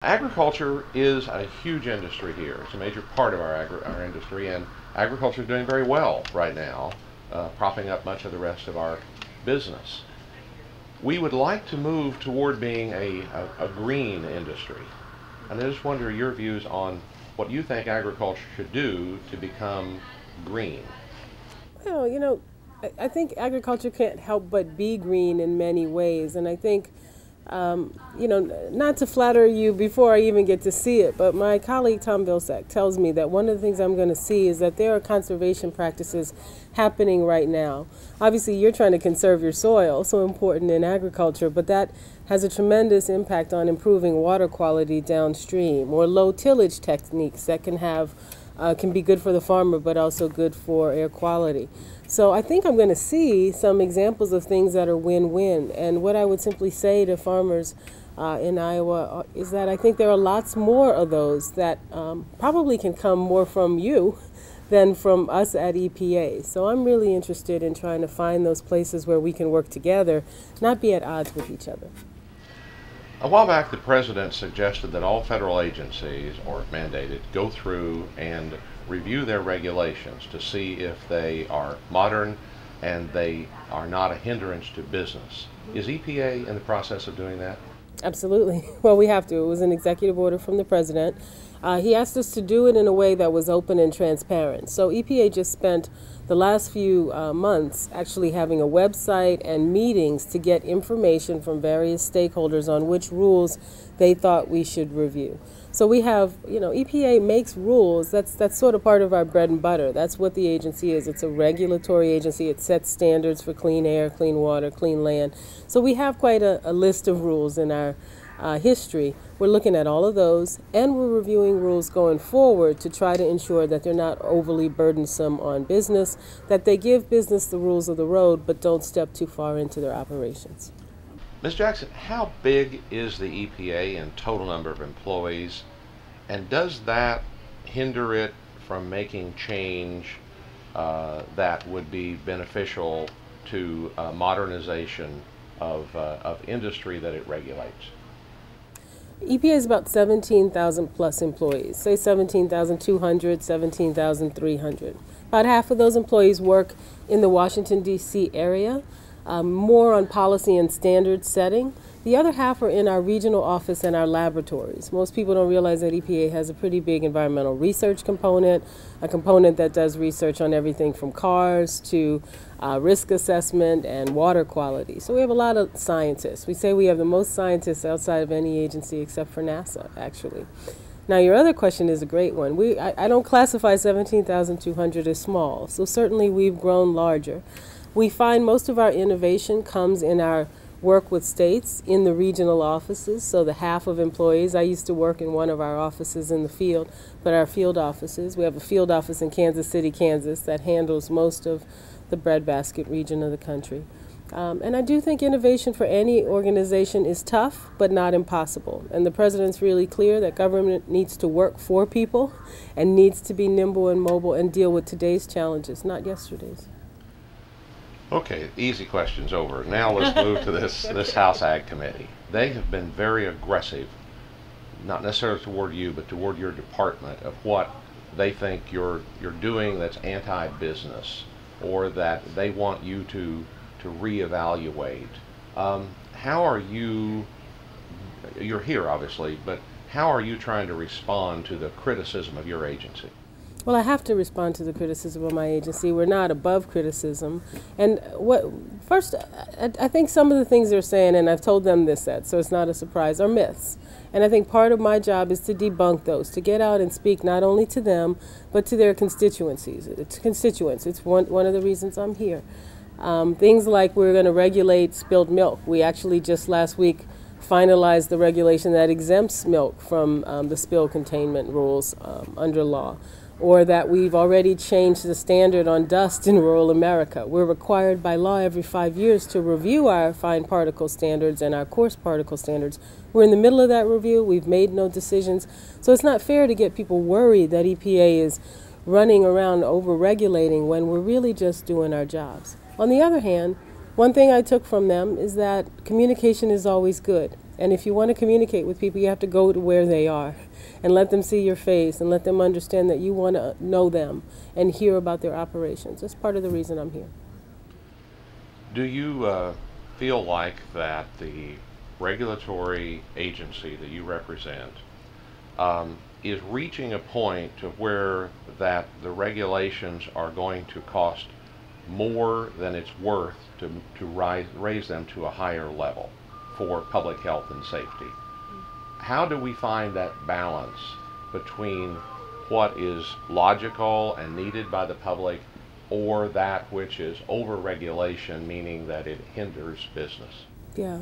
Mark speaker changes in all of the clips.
Speaker 1: Agriculture is a huge industry here. It's a major part of our industry, and agriculture is doing very well right now, propping up much of the rest of our business. We would like to move toward being a green industry. And I just wonder your views on what you think agriculture should do to become green.
Speaker 2: Well, I think agriculture can't help but be green in many ways, and I think, not to flatter you before I even get to see it, but my colleague Tom Vilsack tells me that one of the things I'm going to see is that there are conservation practices happening right now. Obviously, you're trying to conserve your soil, so important in agriculture, but that has a tremendous impact on improving water quality downstream, or low tillage techniques that can be good for the farmer, but also good for air quality. So I think I'm going to see some examples of things that are win-win. And what I would simply say to farmers in Iowa is that I think there are lots more of those that probably can come more from you than from us at EPA. So I'm really interested in trying to find those places where we can work together, not be at odds with each other.
Speaker 1: A while back, the president suggested that all federal agencies, or mandated, go through and review their regulations to see if they are modern and they are not a hindrance to business. Is EPA in the process of doing that?
Speaker 2: Absolutely. Well, we have to. It was an executive order from the president. He asked us to do it in a way that was open and transparent. So EPA just spent the last few months actually having a website and meetings to get information from various stakeholders on which rules they thought we should review. So we have, EPA makes rules. That's sort of part of our bread and butter. That's what the agency is. It's a regulatory agency. It sets standards for clean air, clean water, clean land. So we have quite a list of rules in our history. We're looking at all of those, and we're reviewing rules going forward to try to ensure that they're not overly burdensome on business, that they give business the rules of the road, but don't step too far into their operations.
Speaker 1: Ms. Jackson, how big is the EPA in total number of employees, and does that hinder it from making change that would be beneficial to modernization of industry that it regulates?
Speaker 2: EPA is about 17,000 plus employees, say 17,200, 17,300. About half of those employees work in the Washington, D.C. area, more on policy and standard setting. The other half are in our regional office and our laboratories. Most people don't realize that EPA has a pretty big environmental research component, a component that does research on everything from cars to risk assessment and water quality. So we have a lot of scientists. We say we have the most scientists outside of any agency except for NASA, actually. Now, your other question is a great one. I don't classify 17,200 as small, so certainly we've grown larger. We find most of our innovation comes in our work with states in the regional offices, so the half of employees. I used to work in one of our offices in the field, but our field offices, we have a field office in Kansas City, Kansas, that handles most of the breadbasket region of the country. And I do think innovation for any organization is tough, but not impossible. And the president's really clear that government needs to work for people and needs to be nimble and mobile and deal with today's challenges, not yesterday's.
Speaker 1: Okay, easy questions over. Now let's move to this House Ag Committee. They have been very aggressive, not necessarily toward you, but toward your department, of what they think you're doing that's anti-business, or that they want you to reevaluate. How are you're here obviously, but how are you trying to respond to the criticism of your agency?
Speaker 2: Well, I have to respond to the criticism of my agency. We're not above criticism. And first, I think some of the things they're saying, and I've told them this, so it's not a surprise, are myths. And I think part of my job is to debunk those, to get out and speak not only to them, but to their constituents. It's one of the reasons I'm here. Things like we're going to regulate spilled milk. We actually just last week finalized the regulation that exempts milk from the spill containment rules under law. Or that we've already changed the standard on dust in rural America. We're required by law every 5 years to review our fine particle standards and our coarse particle standards. We're in the middle of that review. We've made no decisions. So it's not fair to get people worried that EPA is running around over-regulating when we're really just doing our jobs. On the other hand, one thing I took from them is that communication is always good. And if you want to communicate with people, you have to go to where they are and let them see your face and let them understand that you want to know them and hear about their operations. That's part of the reason I'm here.
Speaker 1: Do you feel like that the regulatory agency that you represent is reaching a point to where that the regulations are going to cost more than it's worth to raise them to a higher level for public health and safety? How do we find that balance between what is logical and needed by the public or that which is over-regulation, meaning that it hinders business?
Speaker 2: Yeah.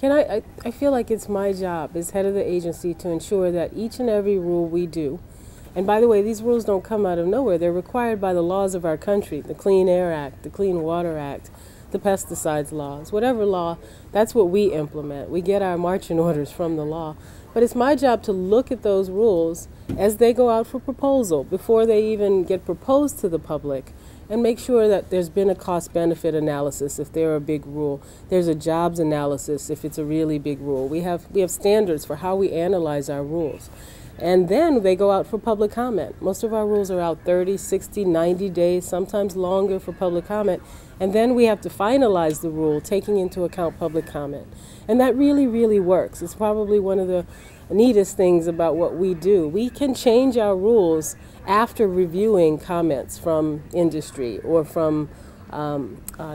Speaker 2: I feel like it's my job as head of the agency to ensure that each and every rule we do, and by the way, these rules don't come out of nowhere. They're required by the laws of our country, the Clean Air Act, the Clean Water Act, the pesticides laws, whatever law, that's what we implement. We get our marching orders from the law. But it's my job to look at those rules as they go out for proposal, before they even get proposed to the public, and make sure that there's been a cost-benefit analysis if they're a big rule. There's a jobs analysis if it's a really big rule. We have standards for how we analyze our rules. And then they go out for public comment. Most of our rules are out 30, 60, 90 days, sometimes longer for public comment. And then we have to finalize the rule, taking into account public comment. And that really, really works. It's probably one of the neatest things about what we do. We can change our rules after reviewing comments from industry or from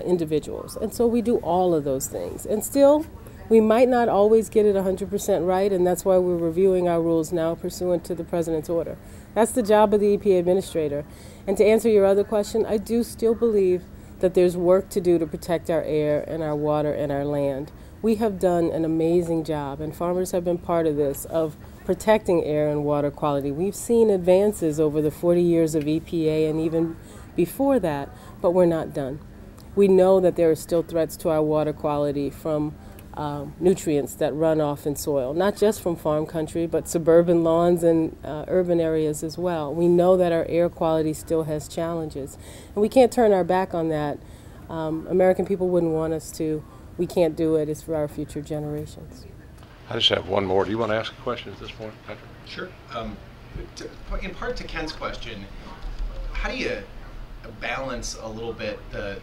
Speaker 2: individuals. And so we do all of those things. And still, we might not always get it 100% right, and that's why we're reviewing our rules now pursuant to the President's order. That's the job of the EPA Administrator. And to answer your other question, I do still believe that there's work to do to protect our air and our water and our land. We have done an amazing job, and farmers have been part of this, of protecting air and water quality. We've seen advances over the 40 years of EPA and even before that, but we're not done. We know that there are still threats to our water quality from nutrients that run off in soil, not just from farm country, but suburban lawns and urban areas as well. We know that our air quality still has challenges, and we can't turn our back on that. American people wouldn't want us to. We can't do it. It's for our future generations.
Speaker 1: I just have one more. Do you want to ask a question at this point, Patrick?
Speaker 3: Sure. In part to Ken's question, how do you balance a little bit the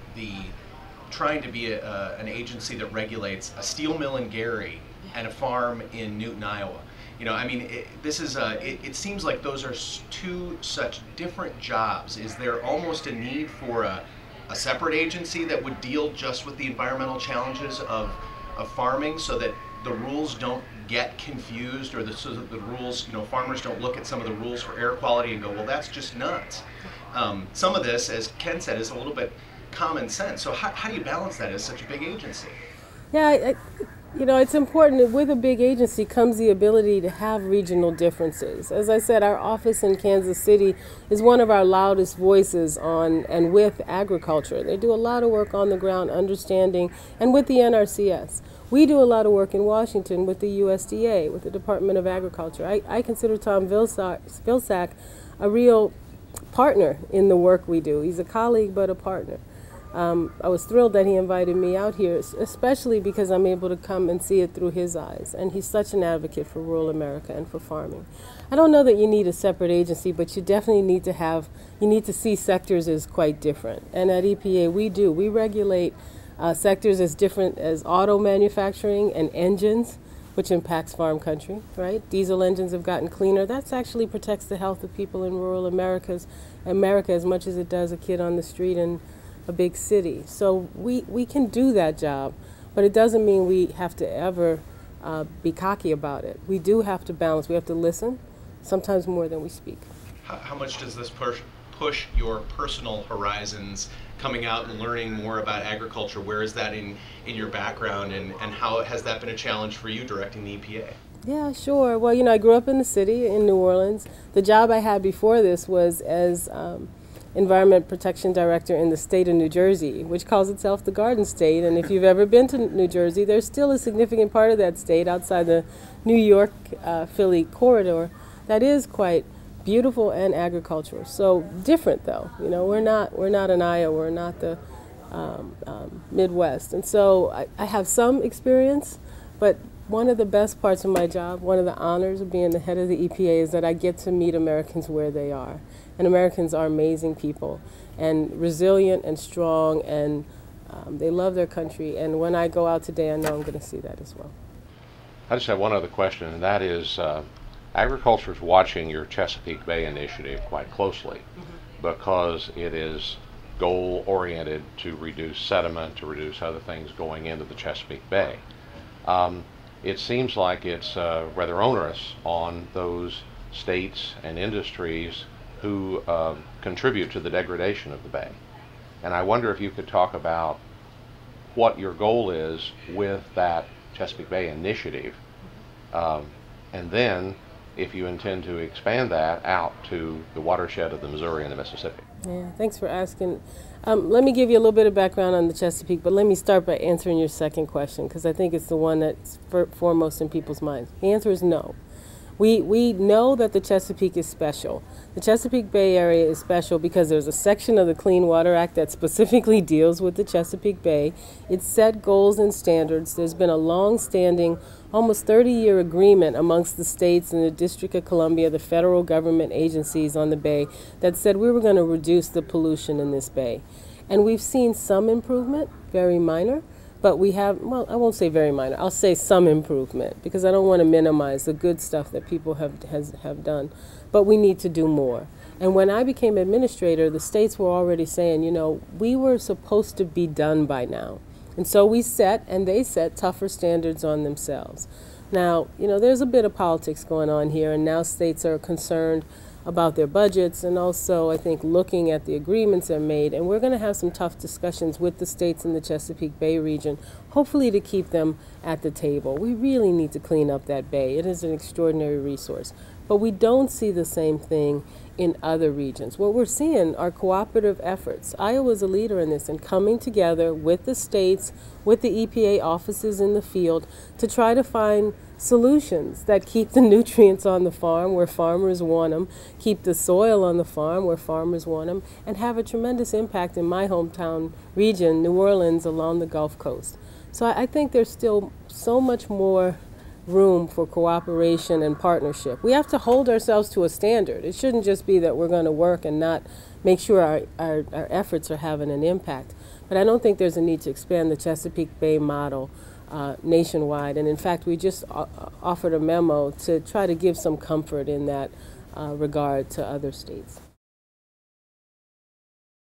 Speaker 3: trying to be an agency that regulates a steel mill in Gary and a farm in Newton, Iowa? You know, I mean, it seems like those are two such different jobs. Is there almost a need for a separate agency that would deal just with the environmental challenges of farming, so that the rules don't get confused, or so that the rules, you know, farmers don't look at some of the rules for air quality and go, well, that's just nuts. Some of this, as Ken said, is a little bit common sense. So how do you balance that as such a big agency?
Speaker 2: Yeah, you know, it's important. With a big agency comes the ability to have regional differences. As I said, our office in Kansas City is one of our loudest voices on and with agriculture. They do a lot of work on the ground, understanding, and with the NRCS. We do a lot of work in Washington with the USDA, with the Department of Agriculture. I consider Tom Vilsack a real partner in the work we do. He's a colleague, but a partner. I was thrilled that he invited me out here, especially because I'm able to come and see it through his eyes. And he's such an advocate for rural America and for farming. I don't know that you need a separate agency, but you definitely need to see sectors as quite different. And at EPA, we do. We regulate sectors as different as auto manufacturing and engines, which impacts farm country, right? Diesel engines have gotten cleaner. That actually protects the health of people in rural America as much as it does a kid on the street in a big city. So we can do that job, but it doesn't mean we have to ever be cocky about it. We do have to balance. We have to listen, sometimes more than we speak.
Speaker 3: How much does this push your personal horizons, coming out and learning more about agriculture? Where is that in your background, and how has that been a challenge for you directing the EPA?
Speaker 2: Yeah, sure. Well, you know, I grew up in the city in New Orleans. The job I had before this was as Environment Protection Director in the state of New Jersey, which calls itself the Garden State. And if you've ever been to New Jersey, there's still a significant part of that state outside the New York, Philly corridor that is quite beautiful and agricultural. So different, though. You know, we're not in Iowa, we're not the Midwest. And so I have some experience, but one of the best parts of my job, one of the honors of being the head of the EPA, is that I get to meet Americans where they are. And Americans are amazing people and resilient and strong, and they love their country. And when I go out today, I know I'm going to see that as well.
Speaker 1: I just have one other question, and that is agriculture is watching your Chesapeake Bay initiative quite closely because it is goal-oriented to reduce sediment, to reduce other things going into the Chesapeake Bay. It seems like it's rather onerous on those states and industries who contribute to the degradation of the bay. And I wonder if you could talk about what your goal is with that Chesapeake Bay initiative, and then if you intend to expand that out to the watershed of the Missouri and the Mississippi.
Speaker 2: Yeah, thanks for asking. Let me give you a little bit of background on the Chesapeake, but let me start by answering your second question, because I think it's the one that's foremost in people's minds. The answer is no. We know that the Chesapeake is special. The Chesapeake Bay area is special because there's a section of the Clean Water Act that specifically deals with the Chesapeake Bay. It set goals and standards. There's been a long-standing, almost 30-year agreement amongst the states and the District of Columbia, the federal government agencies on the bay, that said we were going to reduce the pollution in this bay. And we've seen some improvement, very minor. But we have, well, I won't say very minor, I'll say some improvement, because I don't want to minimize the good stuff that people have done. But we need to do more. And when I became administrator, the states were already saying, you know, we were supposed to be done by now. And so we set, and they set, tougher standards on themselves. Now, you know, there's a bit of politics going on here, and now states are concerned about their budgets, and also I think looking at the agreements that are made, and we're going to have some tough discussions with the states in the Chesapeake Bay region, hopefully to keep them at the table. We really need to clean up that bay. It is an extraordinary resource. But we don't see the same thing in other regions. What we're seeing are cooperative efforts. Iowa's a leader in this, and coming together with the states, with the EPA offices in the field, to try to find solutions that keep the nutrients on the farm where farmers want them, keep the soil on the farm where farmers want them, and have a tremendous impact in my hometown region, New Orleans, along the Gulf Coast. So I think there's still so much more room for cooperation and partnership. We have to hold ourselves to a standard. It shouldn't just be that we're going to work and not make sure our efforts are having an impact. But I don't think there's a need to expand the Chesapeake Bay model nationwide. And in fact, we just offered a memo to try to give some comfort in that regard to other states.